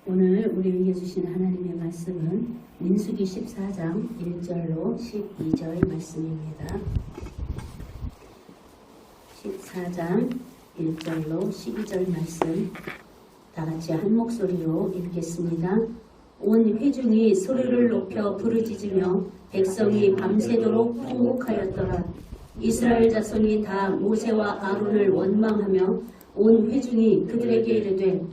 오늘 우리에게 주신 하나님의 말씀은 민수기 14장 1절로 12절 말씀입니다. 14장 1절로 12절 말씀 다같이 한 목소리로 읽겠습니다. 온 회중이 소리를 높여 부르짖으며 백성이 밤새도록 통곡하였더라. 이스라엘 자손이 다 모세와 아론을 원망하며 온 회중이 그들에게 이르되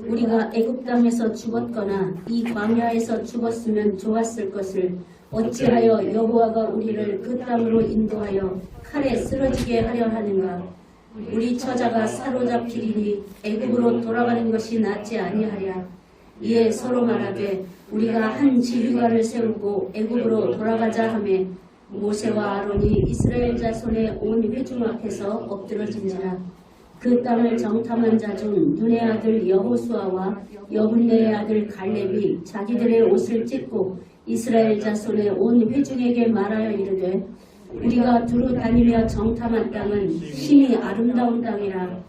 우리가 애굽 땅에서 죽었거나 이 광야에서 죽었으면 좋았을 것을 어찌하여 여호와가 우리를 그 땅으로 인도하여 칼에 쓰러지게 하려 하는가. 우리 처자가 사로잡히리니 애굽으로 돌아가는 것이 낫지 아니하랴. 이에 서로 말하되 우리가 한 지휘관을 세우고 애굽으로 돌아가자 하매 모세와 아론이 이스라엘 자손의 온 회중 앞에서 엎드러진지라. 그 땅을 정탐한 자 중 눈의 아들 여호수아와 여분네의 아들 갈렙이 자기들의 옷을 찢고 이스라엘 자손의 온 회중에게 말하여 이르되 우리가 두루 다니며 정탐한 땅은 심히 아름다운 땅이라.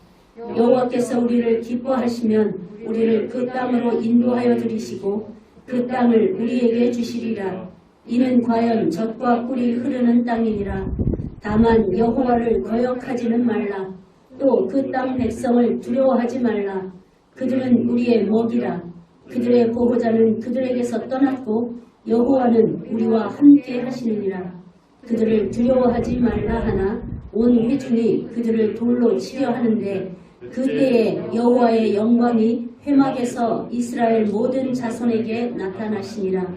여호와께서 우리를 기뻐하시면 우리를 그 땅으로 인도하여 들이시고 그 땅을 우리에게 주시리라. 이는 과연 젖과 꿀이 흐르는 땅이니라. 다만 여호와를 거역하지는 말라. 또 그 땅 백성을 두려워하지 말라. 그들은 우리의 먹이라. 그들의 보호자는 그들에게서 떠났고 여호와는 우리와 함께 하시느니라. 그들을 두려워하지 말라 하나 온 회중이 그들을 돌로 치려 하는데 그때에 여호와의 영광이 회막에서 이스라엘 모든 자손에게 나타나시니라.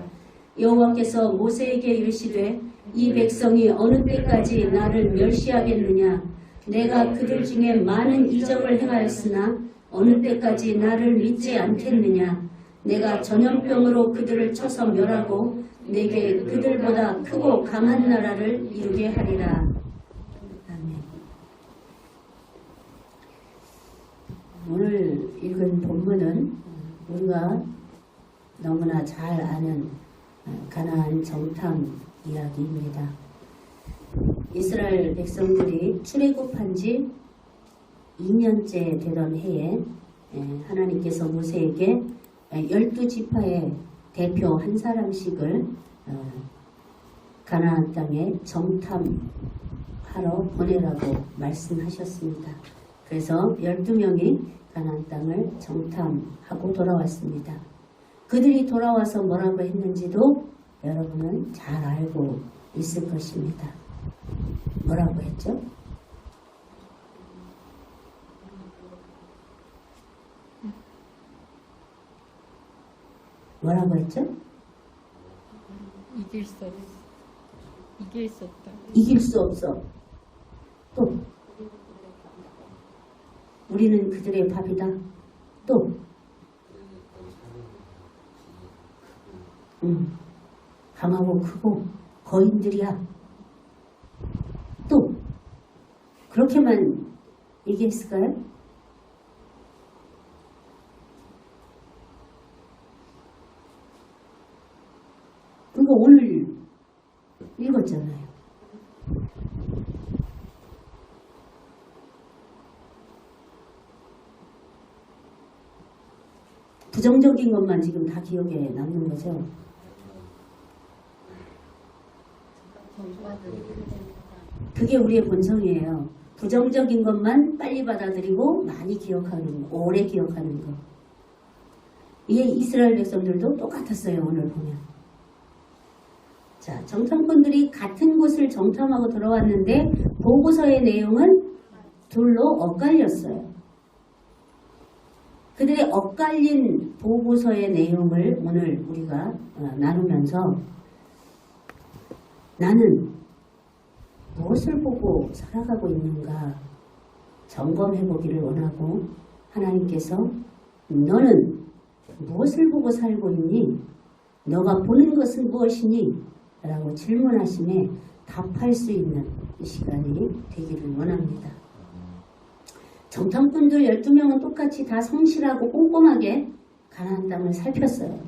여호와께서 모세에게 이르시되 이 백성이 어느 때까지 나를 멸시하겠느냐. 내가 그들 중에 많은 이적을 행하였으나 어느 때까지 나를 믿지 않겠느냐. 내가 전염병으로 그들을 쳐서 멸하고 내게 그들보다 크고 강한 나라를 이루게 하리라. 아멘. 오늘 읽은 본문은 우리가 너무나 잘 아는 가나안 정탐 이야기입니다. 이스라엘 백성들이 출애굽한 지 2년째 되던 해에 하나님께서 모세에게 12지파의 대표 한 사람씩을 가나안 땅에 정탐하러 보내라고 말씀하셨습니다. 그래서 12명이 가나안 땅을 정탐하고 돌아왔습니다. 그들이 돌아와서 뭐라고 했는지도 여러분은 잘 알고 있을 것입니다. 뭐라고 했죠? 뭐라고 했죠? 이길 수 없어. 이길 수 없다. 이길 수 없어. 또 우리는 그들의 밥이다. 또 강하고 크고 거인들이야. 또 그렇게만 얘기했을까요? 그거 오늘 읽었잖아요. 부정적인 것만 지금 다 기억에 남는 거죠. 그게 우리의 본성이에요. 부정적인 것만 빨리 받아들이고 많이 기억하는 거, 오래 기억하는 거. 이게 이스라엘 백성들도 똑같았어요. 오늘 보면. 자, 정탐꾼들이 같은 곳을 정탐하고 들어왔는데 보고서의 내용은 둘로 엇갈렸어요. 그들의 엇갈린 보고서의 내용을 오늘 우리가 나누면서 나는 무엇을 보고 살아가고 있는가 점검해 보기를 원하고, 하나님께서 너는 무엇을 보고 살고 있니? 너가 보는 것은 무엇이니? 라고 질문하심에 답할 수 있는 이 시간이 되기를 원합니다. 정탐꾼들 12명은 똑같이 다 성실하고 꼼꼼하게 가나안 땅을 살폈어요.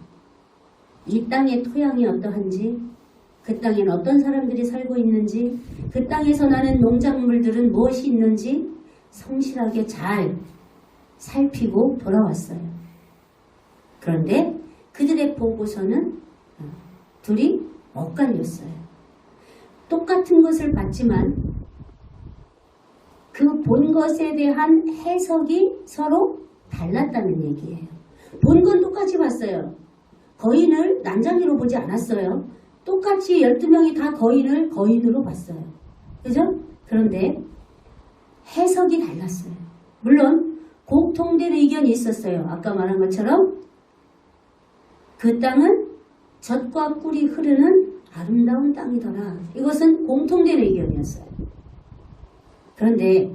이 땅의 토양이 어떠한지, 그 땅에는 어떤 사람들이 살고 있는지, 그 땅에서 나는 농작물들은 무엇이 있는지 성실하게 잘 살피고 돌아왔어요. 그런데 그들의 보고서는 둘이 엇갈렸어요. 똑같은 것을 봤지만 그 본 것에 대한 해석이 서로 달랐다는 얘기예요. 본 건 똑같이 봤어요. 거인을 난장이로 보지 않았어요. 똑같이 12명이 다 거인을 거인으로 봤어요. 그죠? 그런데 해석이 달랐어요. 물론 공통된 의견이 있었어요. 아까 말한 것처럼 그 땅은 젖과 꿀이 흐르는 아름다운 땅이더라. 이것은 공통된 의견이었어요. 그런데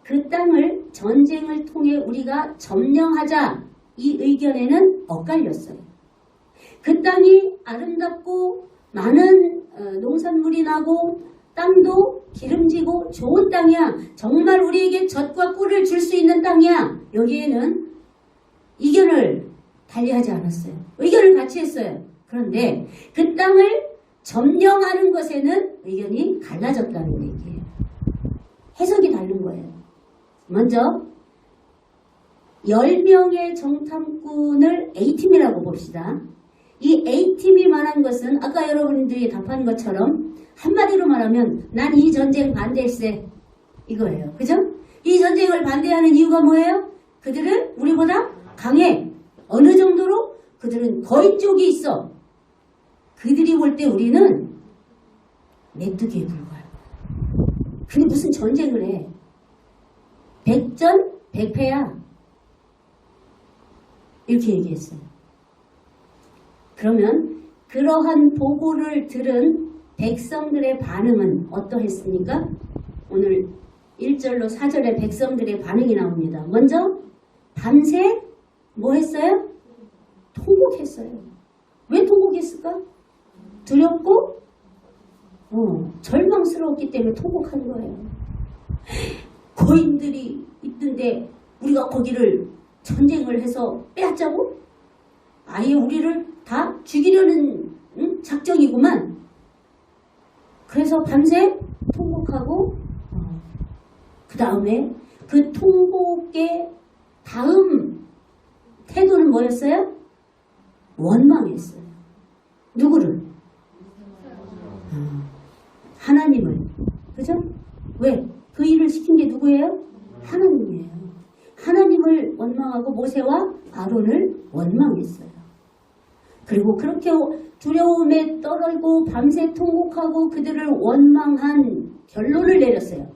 그 땅을 전쟁을 통해 우리가 점령하자 이 의견에는 엇갈렸어요. 그 땅이 아름답고 많은 농산물이 나고 땅도 기름지고 좋은 땅이야. 정말 우리에게 젖과 꿀을 줄 수 있는 땅이야. 여기에는 이견을 달리하지 않았어요. 의견을 같이 했어요. 그런데 그 땅을 점령하는 것에는 의견이 갈라졌다는 얘기예요. 해석이 다른 거예요. 먼저 10명의 정탐꾼을 A팀이라고 봅시다. 이 A팀이 말한 것은 아까 여러분들이 답한 것처럼 한마디로 말하면 난 이 전쟁 반대일세 이거예요. 그죠? 이 전쟁을 반대하는 이유가 뭐예요? 그들은 우리보다 강해. 어느 정도로? 그들은 거인 쪽이 있어. 그들이 볼 때 우리는 메뚜기에 불과해. 근데 무슨 전쟁을 해? 백전 백패야. 이렇게 얘기했어요. 그러면 그러한 보고를 들은 백성들의 반응은 어떠했습니까? 오늘 1절로 4절에 백성들의 반응이 나옵니다. 먼저 밤새 뭐 했어요? 통곡했어요. 왜 통곡했을까? 두렵고 절망스러웠기 때문에 통곡한 거예요. 거인들이 있던데 우리가 거기를 전쟁을 해서 빼앗자고? 아예 우리를 다 죽이려는 작정이구만. 그래서 밤새 통곡하고 그 다음에 그 통곡의 다음 태도는 뭐였어요? 원망했어요. 누구를? 하나님을. 그죠? 왜? 그 일을 시킨 게 누구예요? 하나님이에요. 하나님을 원망하고 모세와 아론을 원망했어요. 그리고 그렇게 두려움에 떨고 밤새 통곡하고 그들을 원망한 결론을 내렸어요.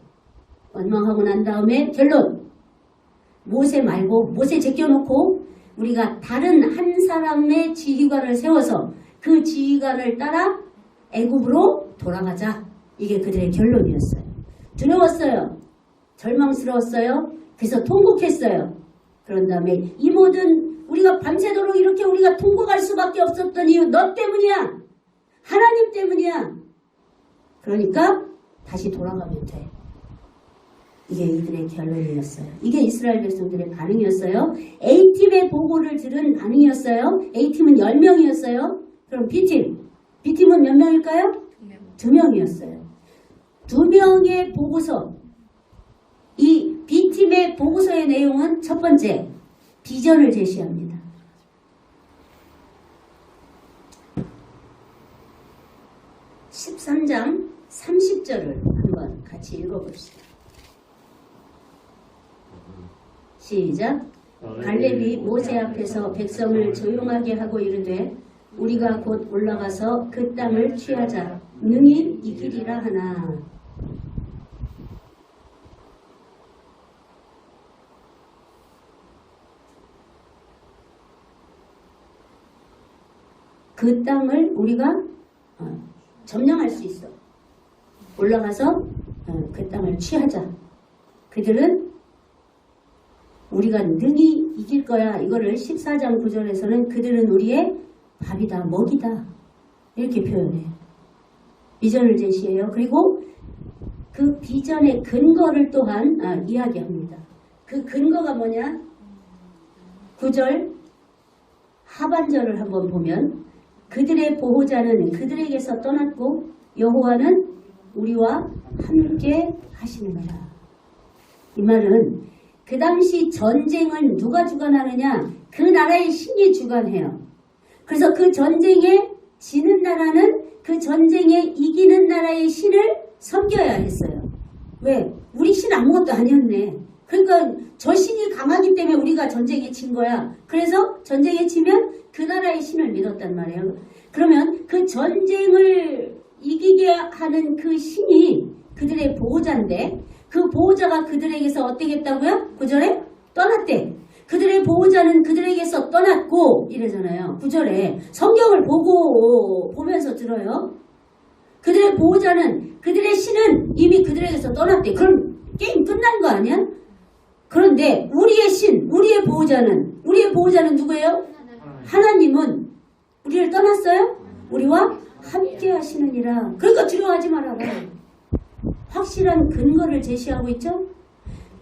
원망하고 난 다음에 결론. 모세 말고 모세 제껴놓고 우리가 다른 한 사람의 지휘관을 세워서 그 지휘관을 따라 애굽으로 돌아가자. 이게 그들의 결론이었어요. 두려웠어요. 절망스러웠어요. 그래서 통곡했어요. 그런 다음에 이 모든 우리가 밤새도록 이렇게 우리가 통곡할 수밖에 없었던 이유 너 때문이야. 하나님 때문이야. 그러니까 다시 돌아가면 돼. 이게 이들의 결론이었어요. 이게 이스라엘 백성들의 반응이었어요. A팀의 보고를 들은 반응이었어요. A팀은 10명이었어요. 그럼 B팀. B팀은 몇 명일까요? 2명이었어요. 2명의 보고서. 이 B팀의 보고서의 내용은 첫 번째, 비전을 제시합니다. (13장) 30절을 한번 같이 읽어봅시다. 시작. 갈렙이 모세 앞에서 백성을 조용하게 하고 이르되 우리가 곧 올라가서 그 땅을 취하자. 능히 이기리라 하나. 그 땅을 우리가 점령할 수 있어. 올라가서 그 땅을 취하자. 그들은 우리가 능히 이길 거야. 이거를 14장 9절에서는 그들은 우리의 밥이다, 먹이다. 이렇게 표현해요. 비전을 제시해요. 그리고 그 비전의 근거를 또한 이야기합니다. 그 근거가 뭐냐? 9절 하반절을 한번 보면 그들의 보호자는 그들에게서 떠났고 여호와는 우리와 함께 하시느니라. 이 말은 그 당시 전쟁을 누가 주관하느냐? 그 나라의 신이 주관해요. 그래서 그 전쟁에 지는 나라는 그 전쟁에 이기는 나라의 신을 섬겨야 했어요. 왜? 우리 신 아무것도 아니었네. 그러니까 저 신이 강하기 때문에 우리가 전쟁에 진 거야. 그래서 전쟁에 지면 그 나라의 신을 믿었단 말이에요. 그러면 그 전쟁을 이기게 하는 그 신이 그들의 보호자인데 그 보호자가 그들에게서 어떻게 했다고요? 9절에 떠났대. 그들의 보호자는 그들에게서 떠났고 이러잖아요. 9절에 성경을 보면서 들어요. 그들의 보호자는 그들의 신은 이미 그들에게서 떠났대. 그럼 게임 끝난 거 아니야? 그런데 우리의 신, 우리의 보호자는 누구예요? 하나님은 우리를 떠났어요? 우리와 함께 하시느니라. 그러니까 두려워하지 말아라. 확실한 근거를 제시하고 있죠?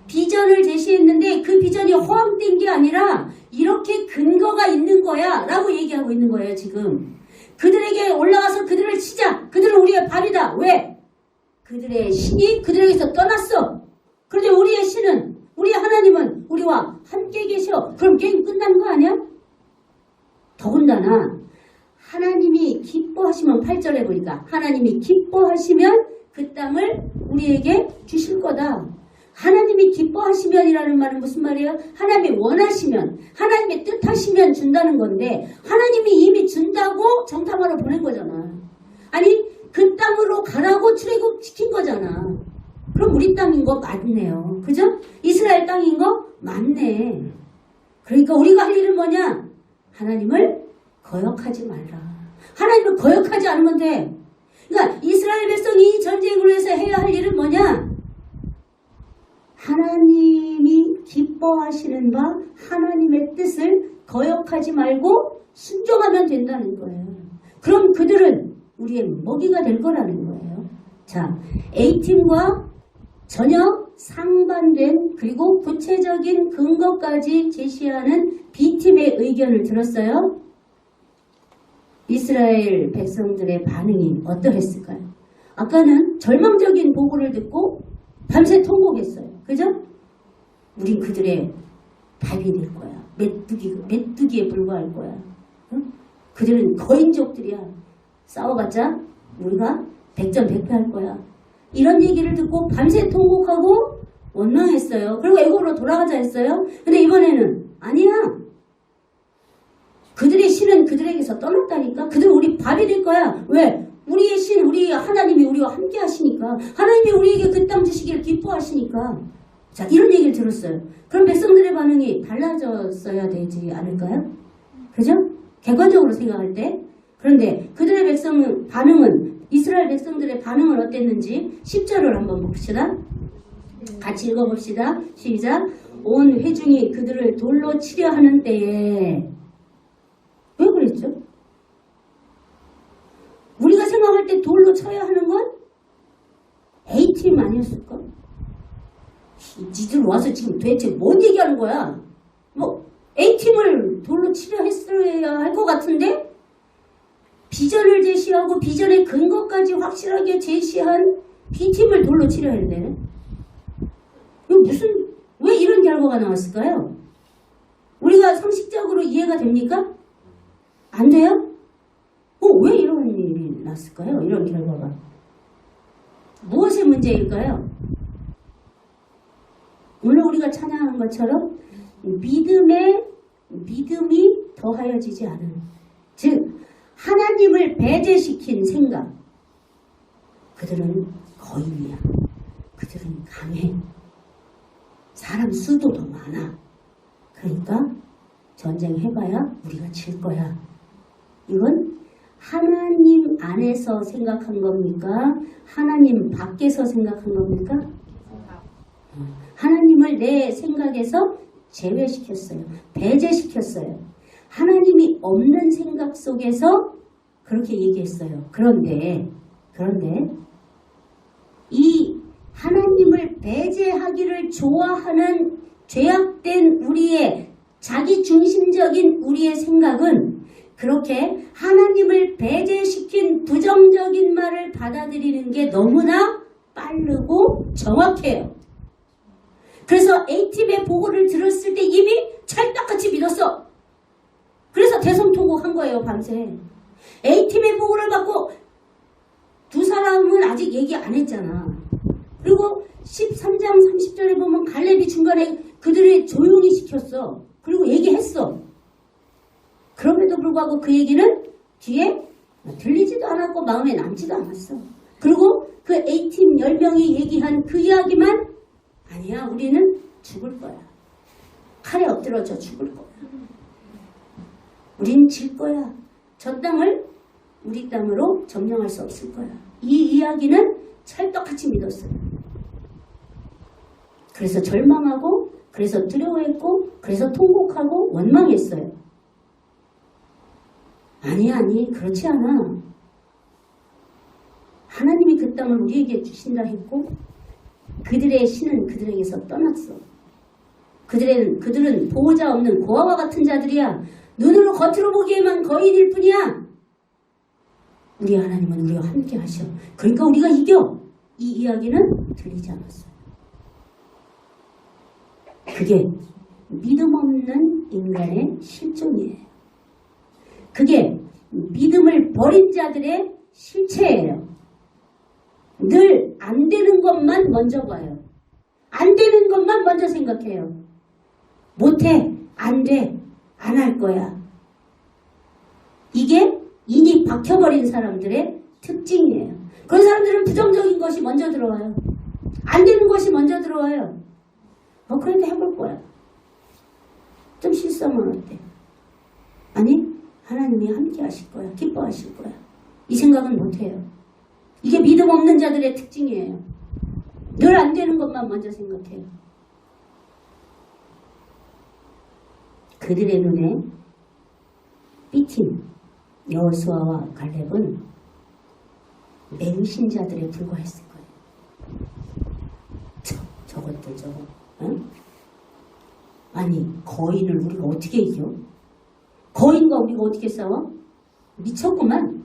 비전을 제시했는데 그 비전이 허황된 게 아니라 이렇게 근거가 있는 거야 라고 얘기하고 있는 거예요. 지금 그들에게 올라가서 그들을 치자. 그들은 우리의 밥이다. 왜? 그들의 신이 그들에게서 떠났어. 그런데 우리의 신은, 우리의 하나님은 우리와 함께 계셔. 그럼 게임 끝난 거 아니야? 더군다나 하나님이 기뻐하시면 8절에 보니까 하나님이 기뻐하시면 그 땅을 우리에게 주실 거다. 하나님이 기뻐하시면이라는 말은 무슨 말이에요? 하나님이 원하시면, 하나님의 뜻하시면 준다는 건데 하나님이 이미 준다고 정탐하러 보낸 거잖아. 아니 그 땅으로 가라고 출애굽시킨 거잖아. 그럼 우리 땅인 거 맞네요. 그죠? 이스라엘 땅인 거 맞네. 그러니까 우리가 할 일은 뭐냐? 하나님을 거역하지 말라. 하나님을 거역하지 않으면 돼. 그러니까 이스라엘 백성이 이 전쟁으로 해서 해야 할 일은 뭐냐? 하나님이 기뻐하시는 바 하나님의 뜻을 거역하지 말고 순종하면 된다는 거예요. 그럼 그들은 우리의 먹이가 될 거라는 거예요. 자, A팀과 전혀 상반된 그리고 구체적인 근거까지 제시하는 B팀의 의견을 들었어요. 이스라엘 백성들의 반응이 어떠했을까요? 아까는 절망적인 보고를 듣고 밤새 통곡했어요. 그죠? 우린 그들의 밥이 될 거야. 메뚜기에 불과할 거야. 응? 그들은 거인족들이야. 싸워봤자 우리가 백전백패할 거야. 이런 얘기를 듣고 밤새 통곡하고 원망했어요. 그리고 애굽으로 돌아가자 했어요. 근데 이번에는 아니야. 그들의 신은 그들에게서 떠났다니까. 그들은 우리 밥이 될 거야. 왜? 우리의 신, 우리 하나님이 우리와 함께 하시니까. 하나님이 우리에게 그 땅 주시기를 기뻐하시니까. 자, 이런 얘기를 들었어요. 그럼 백성들의 반응이 달라졌어야 되지 않을까요? 그죠? 객관적으로 생각할 때. 그런데 그들의 반응은, 이스라엘 백성들의 반응은 어땠는지 10절을 한번 봅시다. 같이 읽어봅시다. 시작. 온 회중이 그들을 돌로 치려 하는 때에 왜 그랬죠? 우리가 생각할 때 돌로 쳐야 하는 건 A팀 아니었을까? 니들 와서 지금 도대체 뭔 얘기하는 거야? 뭐 A팀을 돌로 치려 했어야 할 것 같은데 비전을 제시하고 비전의 근거까지 확실하게 제시한 B팀을 돌로 치려 했네. 이거 왜 이런 결과가 나왔을까요? 우리가 상식적으로 이해가 됩니까? 안 돼요? 왜 이런 일이 났을까요? 이런 결과가. 무엇의 문제일까요? 물론 우리가 찬양한 것처럼 믿음이 더하여지지 않은, 즉 하나님을 배제시킨 생각. 그들은 거인이야. 그들은 강해. 사람 수도 더 많아. 그러니까 전쟁해봐야 우리가 질 거야. 이건 하나님 안에서 생각한 겁니까? 하나님 밖에서 생각한 겁니까? 하나님을 내 생각에서 제외시켰어요. 배제시켰어요. 하나님이 없는 생각 속에서 그렇게 얘기했어요. 그런데 이 하나님을 배제하기를 좋아하는 죄악된 우리의 자기중심적인 우리의 생각은 그렇게 하나님을 배제시킨 부정적인 말을 받아들이는 게 너무나 빠르고 정확해요. 그래서 A팀의 보고를 들었을 때 이미 찰떡같이 믿었어. 그래서 대성통곡한 거예요, 밤새. A팀의 보고를 받고 두 사람은 아직 얘기 안 했잖아. 그리고 13장 30절에 보면 갈렙이 중간에 그들을 조용히 시켰어. 그리고 얘기했어. 그럼에도 불구하고 그 얘기는 뒤에 들리지도 않았고 마음에 남지도 않았어. 그리고 그 A팀 10명이 얘기한 그 이야기만 아니야, 우리는 죽을 거야. 칼에 엎드러져 죽을 거야. 우린 질 거야. 저 땅을 우리 땅으로 점령할 수 없을 거야. 이 이야기는 찰떡같이 믿었어요. 그래서 절망하고, 그래서 두려워했고, 그래서 통곡하고 원망했어요. 아니, 그렇지 않아. 하나님이 그 땅을 우리에게 주신다 했고, 그들의 신은 그들에게서 떠났어. 그들은 보호자 없는 고아와 같은 자들이야. 눈으로 겉으로 보기에만 거인일 뿐이야. 우리 하나님은 우리와 함께 하셔. 그러니까 우리가 이겨. 이 이야기는 들리지 않았어요. 그게 믿음 없는 인간의 실존이에요. 그게 믿음을 버린 자들의 실체예요. 늘 안 되는 것만 먼저 봐요. 안 되는 것만 먼저 생각해요. 못해, 안 돼, 안 할 거야. 이게 인이 박혀버린 사람들의 특징이에요. 그런 사람들은 부정적인 것이 먼저 들어와요. 안 되는 것이 먼저 들어와요. 그래도 해볼 거야. 좀 실수하면 어때? 아니, 하나님이 함께 하실 거야. 기뻐하실 거야. 이 생각은 못해요. 이게 믿음 없는 자들의 특징이에요. 늘 안 되는 것만 먼저 생각해요. 그들의 눈에 B팀 여호수아와 갈렙은 맹신자들에 불과했을 거예요. 저것들 저거. 응? 아니, 거인을 우리가 어떻게 이겨? 거인과 우리가 어떻게 싸워? 미쳤구만.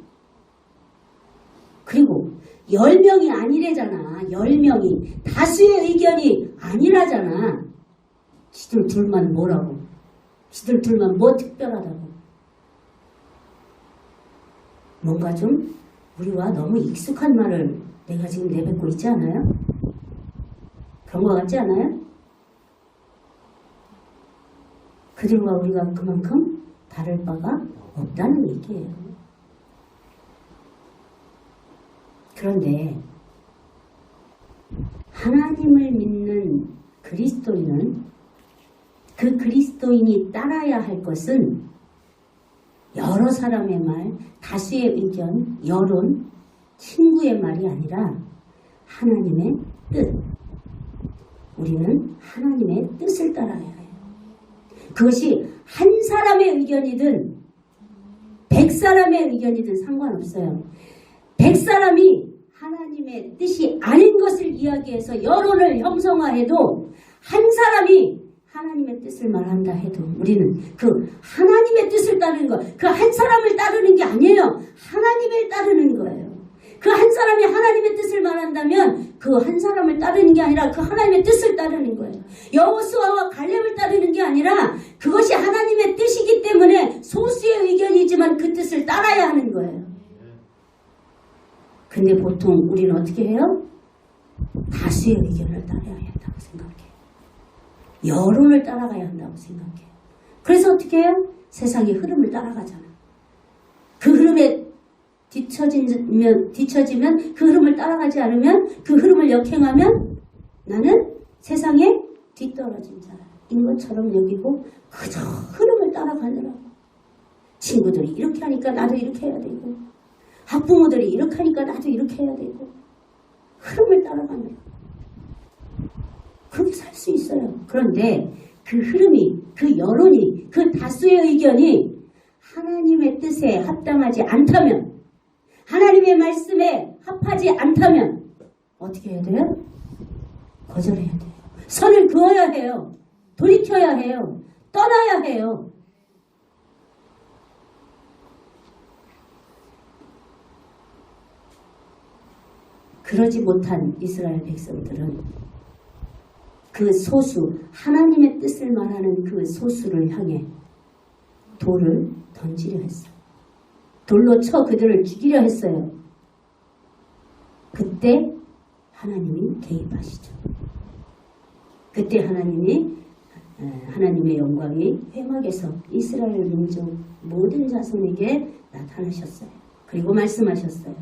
그리고 10명이 아니래잖아. 10명이. 다수의 의견이 아니라잖아. 지들 둘만 뭐라고? 지들 둘만 뭐 특별하다고? 뭔가 좀 우리와 너무 익숙한 말을 내가 지금 내뱉고 있지 않아요? 그런 것 같지 않아요? 그들과 우리가 그만큼 다를 바가 없다는 얘기예요. 그런데 하나님을 믿는 그리스도인은 그 그리스도인이 따라야 할 것은 여러 사람의 말, 다수의 의견, 여론, 친구의 말이 아니라 하나님의 뜻. 우리는 하나님의 뜻을 따라야 해요. 그것이 한 사람의 의견이든 100사람의 의견이든 상관없어요. 100사람이 하나님의 뜻이 아닌 것을 이야기해서 여론을 형성화해도 한 사람이 하나님의 뜻을 말한다 해도 우리는 그 하나님의 뜻을 따르는 거, 그 한 사람을 따르는 게 아니에요. 하나님을 따르는 거예요. 그 한 사람이 하나님의 뜻을 말한다면 그 한 사람을 따르는 게 아니라 그 하나님의 뜻을 따르는 거예요. 여호수아와 갈렙을 따르는 게 아니라 그것이 하나님의 뜻이기 때문에 소수의 의견이지만 그 뜻을 따라야 하는 거예요. 근데 보통 우리는 어떻게 해요? 다수의 의견을 따라야 한다고 생각해요. 여론을 따라가야 한다고 생각해요. 그래서 어떻게 해요? 세상의 흐름을 따라가잖아. 그 흐름에 뒤처지면 그 흐름을 따라가지 않으면 그 흐름을 역행하면 나는 세상에 뒤떨어진 자인 것처럼 여기고 그저 흐름을 따라가느라고. 친구들이 이렇게 하니까 나도 이렇게 해야 되고 학부모들이 이렇게 하니까 나도 이렇게 해야 되고 흐름을 따라가느라고. 그렇게 살 수 있어요. 그런데 그 흐름이, 그 여론이, 그 다수의 의견이 하나님의 뜻에 합당하지 않다면, 하나님의 말씀에 합하지 않다면 어떻게 해야 돼요? 거절해야 돼요. 선을 그어야 해요. 돌이켜야 해요. 떠나야 해요. 그러지 못한 이스라엘 백성들은 그 소수, 하나님의 뜻을 말하는 그 소수를 향해 돌을 던지려 했어요. 돌로 쳐 그들을 죽이려 했어요. 그때 하나님이 개입하시죠. 그때 하나님의 영광이 회막에서 이스라엘 민족 모든 자손에게 나타나셨어요. 그리고 말씀하셨어요.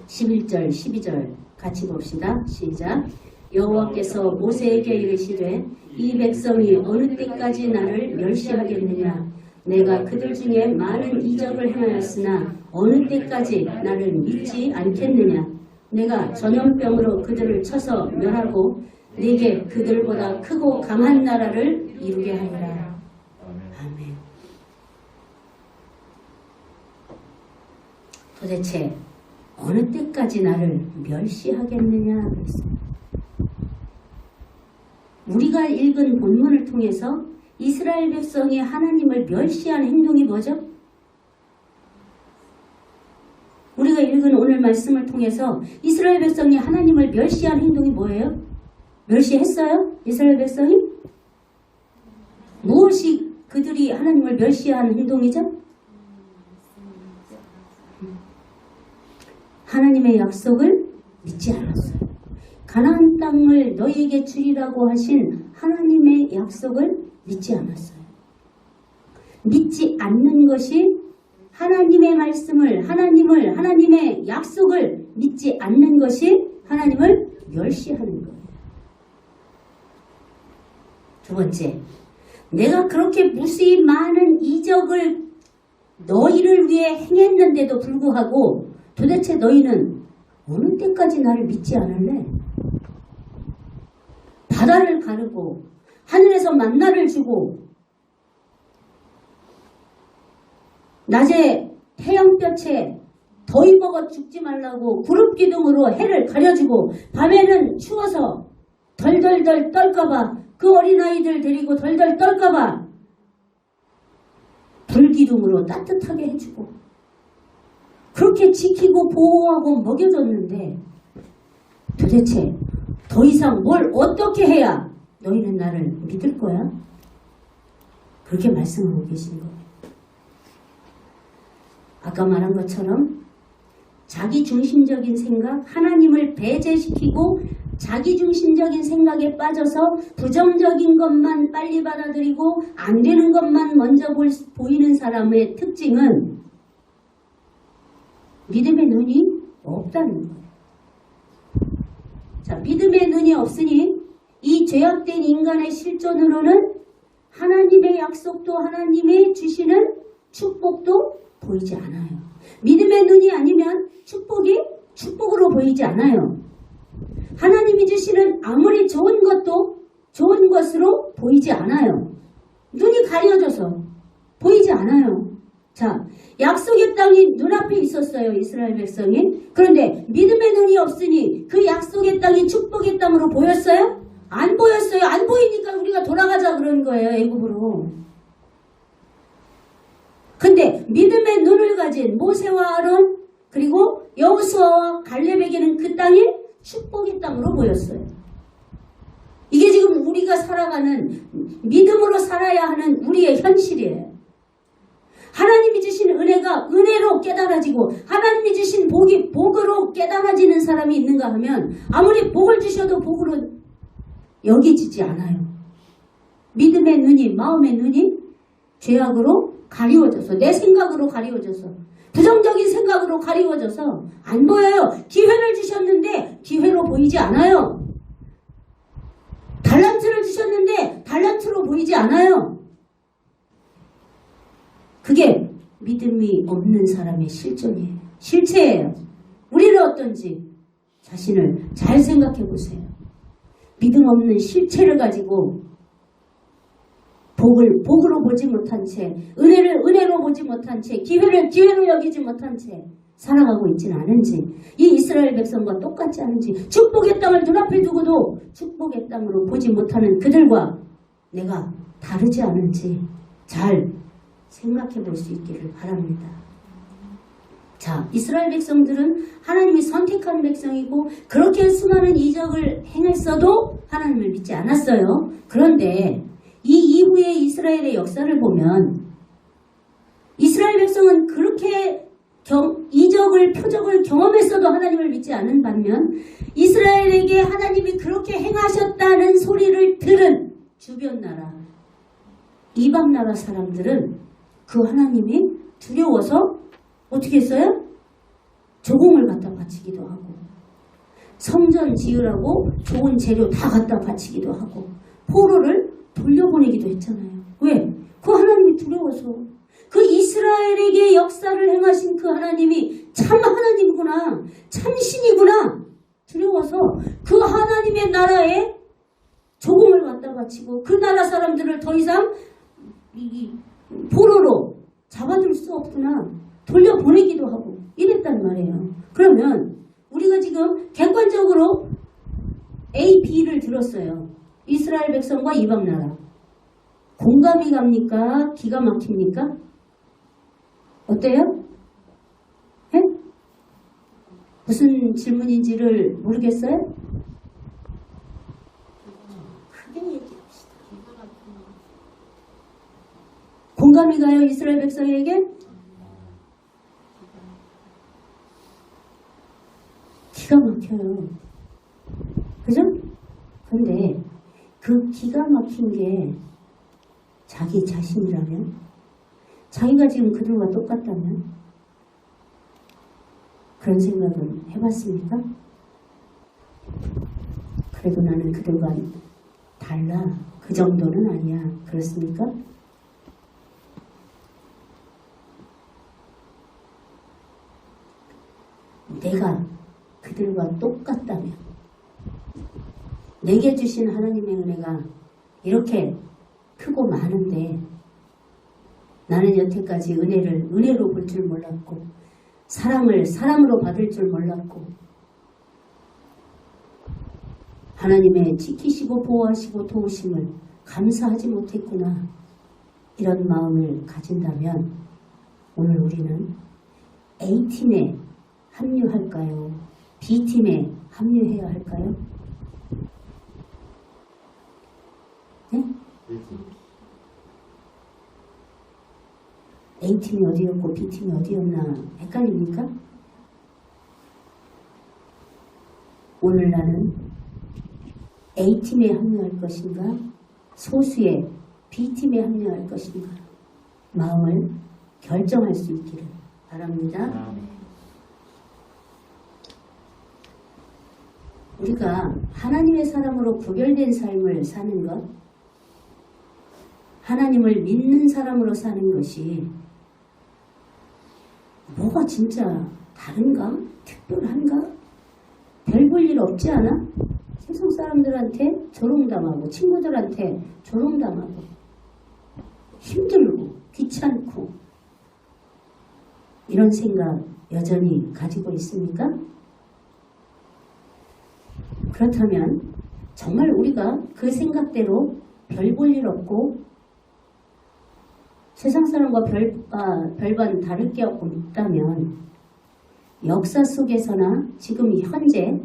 11절, 12절 같이 봅시다. 시작. 여호와께서 모세에게 이르시되 이 백성이 어느 때까지 나를 멸시하겠느냐. 내가 그들 중에 많은 이적을 행하였으나 어느 때까지 나를 믿지 않겠느냐. 내가 전염병으로 그들을 쳐서 멸하고 내게 그들보다 크고 강한 나라를 이루게 하리라. 아멘. 도대체 어느 때까지 나를 멸시하겠느냐 그랬어요. 우리가 읽은 본문을 통해서 이스라엘 백성이 하나님을 멸시한 행동이 뭐죠? 우리가 읽은 오늘 말씀을 통해서 이스라엘 백성이 하나님을 멸시한 행동이 뭐예요? 멸시했어요? 이스라엘 백성이? 무엇이 그들이 하나님을 멸시한 행동이죠? 하나님의 약속을 믿지 않았어요. 가나안 땅을 너희에게 주리라고 하신 하나님의 약속을 믿지 않았어요. 믿지 않는 것이 하나님의 말씀을, 하나님의 약속을 믿지 않는 것이 하나님을 멸시하는 거예요. 두 번째, 내가 그렇게 무수히 많은 이적을 너희를 위해 행했는데도 불구하고 도대체 너희는 어느 때까지 나를 믿지 않을래? 바다를 가르고 하늘에서 만나를 주고 낮에 태양볕에 더위 먹어 죽지 말라고 구름 기둥으로 해를 가려주고 밤에는 추워서 덜덜덜 떨까봐 그 어린아이들 데리고 덜덜 떨까봐 불기둥으로 따뜻하게 해주고 그렇게 지키고 보호하고 먹여줬는데 도대체 더 이상 뭘 어떻게 해야 너희는 나를 믿을 거야? 그렇게 말씀하고 계신 거예요. 아까 말한 것처럼 자기중심적인 생각, 하나님을 배제시키고 자기중심적인 생각에 빠져서 부정적인 것만 빨리 받아들이고 안 되는 것만 먼저 보이는 사람의 특징은 믿음의 눈이 없다는 거예요. 자, 믿음의 눈이 없으니 이 죄악된 인간의 실존으로는 하나님의 약속도 하나님의 주시는 축복도 보이지 않아요. 믿음의 눈이 아니면 축복이 축복으로 보이지 않아요. 하나님이 주시는 아무리 좋은 것도 좋은 것으로 보이지 않아요. 눈이 가려져서 보이지 않아요. 자, 약속의 땅이 눈앞에 있었어요. 이스라엘 백성이. 그런데 믿음의 눈이 없으니 그 약속의 땅이 축복의 땅으로 보였어요? 안 보였어요. 안 보이니까 우리가 돌아가자 그런 거예요. 애굽으로. 근데 믿음의 눈을 가진 모세와 아론 그리고 여호수아와 갈렙에게는 그 땅이 축복의 땅으로 보였어요. 이게 지금 우리가 살아가는 믿음으로 살아야 하는 우리의 현실이에요. 하나님이 주신 은혜가 은혜로 깨달아지고 하나님이 주신 복이 복으로 깨달아지는 사람이 있는가 하면 아무리 복을 주셔도 복으로 여기지지 않아요. 믿음의 눈이, 마음의 눈이 죄악으로 가리워져서 내 생각으로 가리워져서 부정적인 생각으로 가리워져서 안 보여요. 기회를 주셨는데 기회로 보이지 않아요. 달란트를 주셨는데 달란트로 보이지 않아요. 그게 믿음이 없는 사람의 실존이에요. 실체예요. 우리는 어떤지 자신을 잘 생각해 보세요. 믿음 없는 실체를 가지고 복을 복으로 보지 못한 채, 은혜를 은혜로 보지 못한 채, 기회를 기회로 여기지 못한 채 살아가고 있지는 않은지, 이 이스라엘 백성과 똑같지 않은지, 축복의 땅을 눈앞에 두고도 축복의 땅으로 보지 못하는 그들과 내가 다르지 않은지 잘 생각해 볼 수 있기를 바랍니다. 자, 이스라엘 백성들은 하나님이 선택한 백성이고 그렇게 수많은 이적을 행했어도 하나님을 믿지 않았어요. 그런데 이 이후의 이스라엘의 역사를 보면 백성은 그렇게 이적을 표적을 경험했어도 하나님을 믿지 않은 반면 이스라엘에게 하나님이 그렇게 행하셨다는 소리를 들은 주변 나라 이방 나라 사람들은 그 하나님이 두려워서 어떻게 했어요? 조공을 갖다 바치기도 하고 성전 지으라고 좋은 재료 다 갖다 바치기도 하고 포로를 돌려보내기도 했잖아요. 왜? 그 하나님이 두려워서. 그 이스라엘에게 역사를 행하신 그 하나님이 참 하나님이구나, 참 신이구나 두려워서 그 하나님의 나라에 조공을 갖다 바치고 그 나라 사람들을 더 이상 포로로 잡아둘 수 없구나 돌려보내기도 하고 이랬단 말이에요. 그러면 우리가 지금 객관적으로 A, B를 들었어요. 이스라엘 백성과 이방 나라. 공감이 갑니까? 기가 막힙니까? 어때요? 네? 무슨 질문인지를 모르겠어요? 크게 얘기합시다. 공감이 가요? 이스라엘 백성에게? 기가 막혀요. 그죠? 근데 그 기가 막힌 게 자기 자신이라면, 자기가 지금 그들과 똑같다면, 그런 생각은 해봤습니까? 그래도 나는 그들과 달라. 그 정도는 아니야. 그렇습니까? 내가 그들과 똑같다면, 내게 주신 하나님의 은혜가 이렇게 크고 많은데 나는 여태까지 은혜를 은혜로 볼 줄 몰랐고 사랑을 사랑으로 받을 줄 몰랐고 하나님의 지키시고 보호하시고 도우심을 감사하지 못했구나. 이런 마음을 가진다면 오늘 우리는 A팀에 합류할까요? B팀에 합류해야 할까요? 네? A팀이 어디였고 B팀이 어디였나 헷갈립니까? 오늘 나는 A팀에 합류할 것인가? 소수의 B팀에 합류할 것인가? 마음을 결정할 수 있기를 바랍니다. 우리가 하나님의 사람으로 구별된 삶을 사는 것, 하나님을 믿는 사람으로 사는 것이 뭐가 진짜 다른가? 특별한가? 별 볼 일 없지 않아? 세상 사람들한테 조롱당하고 친구들한테 조롱당하고 힘들고 귀찮고 이런 생각 여전히 가지고 있습니까? 그렇다면 정말 우리가 그 생각대로 별 볼 일 없고 세상 사람과 별반 다를 게 없다면 역사 속에서나 지금 현재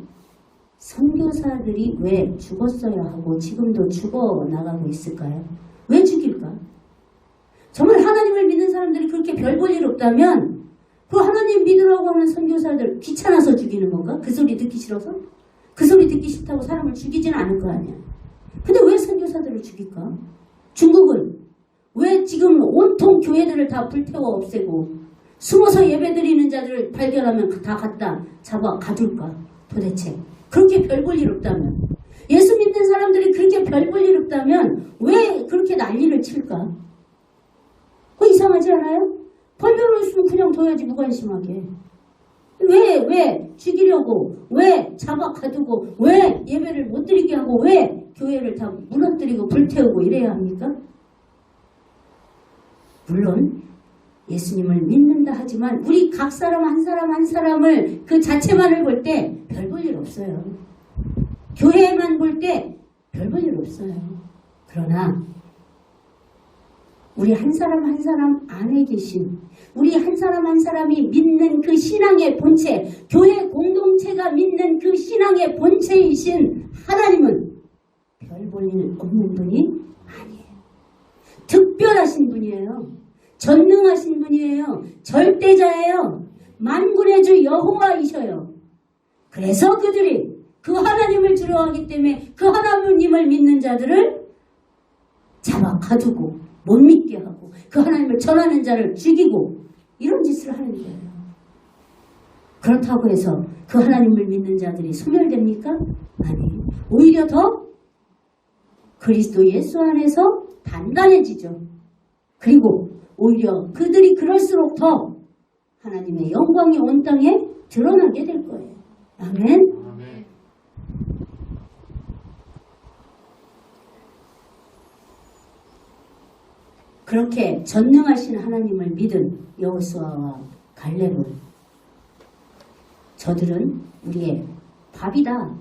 선교사들이 왜 죽었어야 하고 지금도 죽어나가고 있을까요? 왜 죽일까? 정말 하나님을 믿는 사람들이 그렇게 별 볼 일 없다면 그 하나님 믿으라고 하는 선교사들 귀찮아서 죽이는 건가? 그 소리 듣기 싫어서? 그 소리 듣기 싫다고 사람을 죽이지는 않을 거 아니야. 근데 왜 선교사들을 죽일까? 중국은 왜 지금 온통 교회들을 다 불태워 없애고 숨어서 예배드리는 자들을 발견하면 다 갖다 잡아 가둘까? 도대체 그렇게 별 볼 일 없다면, 예수 믿는 사람들이 그렇게 별 볼 일 없다면 왜 그렇게 난리를 칠까? 그거 이상하지 않아요? 별 볼 일 있으면 그냥 둬야지 무관심하게. 왜 죽이려고, 왜 잡아 가두고, 왜 예배를 못 드리게 하고, 왜 교회를 다 무너뜨리고 불태우고 이래야 합니까? 물론 예수님을 믿는다 하지만 우리 각 사람 한 사람 한 사람을 그 자체만을 볼 때 별 볼 일 없어요. 교회만 볼 때 별 볼 일 없어요. 그러나 우리 한 사람 한 사람 안에 계신 우리 한 사람 한 사람이 믿는 그 신앙의 본체, 교회 공동체가 믿는 그 신앙의 본체이신 하나님은 별 볼 일 없는 분이 아니에요. 특별하신 분이에요. 전능하신 분이에요. 절대자예요. 만군의 주 여호와이셔요. 그래서 그들이 그 하나님을 두려워하기 때문에 그 하나님을 믿는 자들을 잡아 가두고 못 믿게 하고 그 하나님을 전하는 자를 죽이고 이런 짓을 하는 거예요. 그렇다고 해서 그 하나님을 믿는 자들이 소멸됩니까? 아니, 오히려 더 그리스도 예수 안에서 단단해지죠. 그리고 오히려 그들이 그럴수록 더 하나님의 영광이 온 땅에 드러나게 될 거예요. 아멘. 그렇게 전능하신 하나님을 믿은 여호수아와 갈렙은 저들은 우리의 밥이다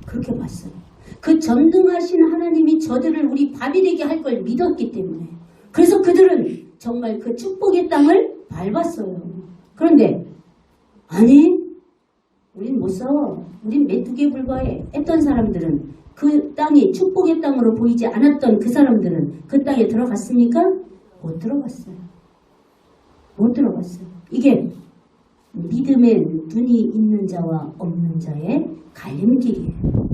그렇게 봤어요. 그 전능하신 하나님이 저들을 우리 밥이 되게 할 걸 믿었기 때문에 그래서 그들은 정말 그 축복의 땅을 밟았어요. 그런데 아니 우린 못 싸워. 우린 메뚜기에 불과해. 했던 사람들은 그 땅이 축복의 땅으로 보이지 않았던 그 사람들은 그 땅에 들어갔습니까? 못 들어갔어요. 못 들어갔어요. 이게 믿음의 눈이 있는 자와 없는 자의 갈림길이에요.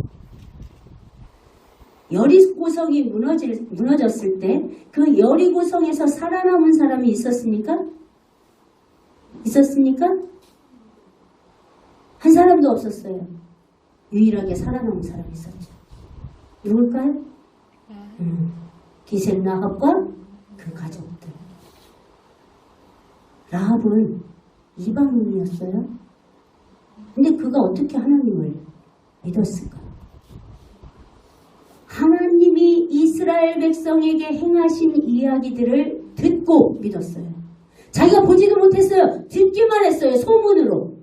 여리고성이 무너졌을 때 그 여리고성에서 살아남은 사람이 있었습니까? 있었습니까? 한 사람도 없었어요. 유일하게 살아남은 사람이 있었죠. 누굴까요? 기생 라합과 그 가족들. 라합은 이방인이었어요. 근데 그가 어떻게 하나님을 믿었을까? 하나님이 이스라엘 백성에게 행하신 이야기들을 듣고 믿었어요. 자기가 보지도 못했어요. 듣기만 했어요. 소문으로.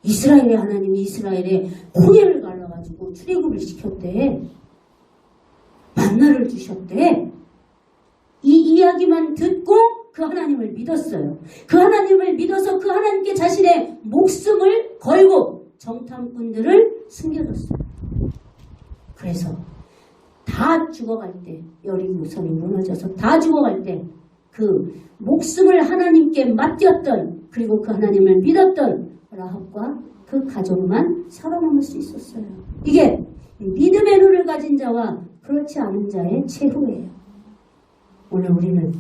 이스라엘의 하나님이 이스라엘에 홍해를 갈라가지고 출애굽을 시켰대. 만나를 주셨대. 이 이야기만 듣고 그 하나님을 믿었어요. 그 하나님을 믿어서 그 하나님께 자신의 목숨을 걸고 정탐꾼들을 숨겨줬어요. 그래서 다 죽어갈 때 여리고성이 무너져서 다 죽어갈 때 그 목숨을 하나님께 맡겼던 그리고 그 하나님을 믿었던 라합과 그 가족만 살아남을 수 있었어요. 이게 믿음의 눈을 가진 자와 그렇지 않은 자의 최후예요. 오늘 우리는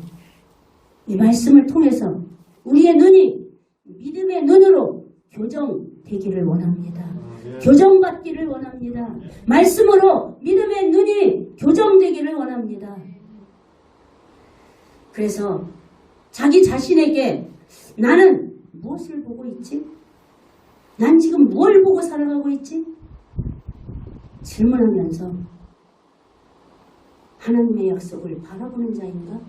이 말씀을 통해서 우리의 눈이 믿음의 눈으로 교정되기를 원합니다. 교정받기를 원합니다. 말씀으로 믿음의 눈이 교정되기를 원합니다. 그래서 자기 자신에게 나는 무엇을 보고 있지? 난 지금 뭘 보고 살아가고 있지? 질문하면서 하나님의 약속을 바라보는 자인가?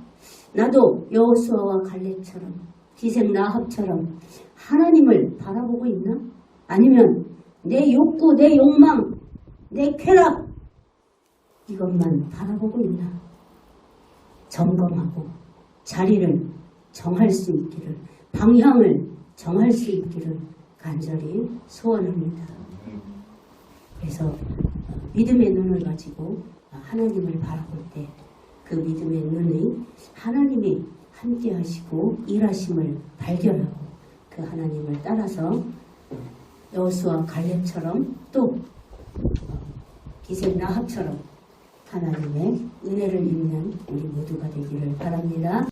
나도 여호수아와 갈렙처럼 기생 라합처럼 하나님을 바라보고 있나? 아니면 내 욕구, 내 욕망, 내 쾌락 이것만 바라보고 있나? 점검하고 자리를 정할 수 있기를, 방향을 정할 수 있기를 간절히 소원합니다. 그래서 믿음의 눈을 가지고 하나님을 바라볼 때 그 믿음의 눈이 하나님이 함께 하시고 일하심을 발견하고 그 하나님을 따라서 여호수아 갈렙처럼 또 기생 라합처럼 하나님의 은혜를 입는 우리 모두가 되기를 바랍니다.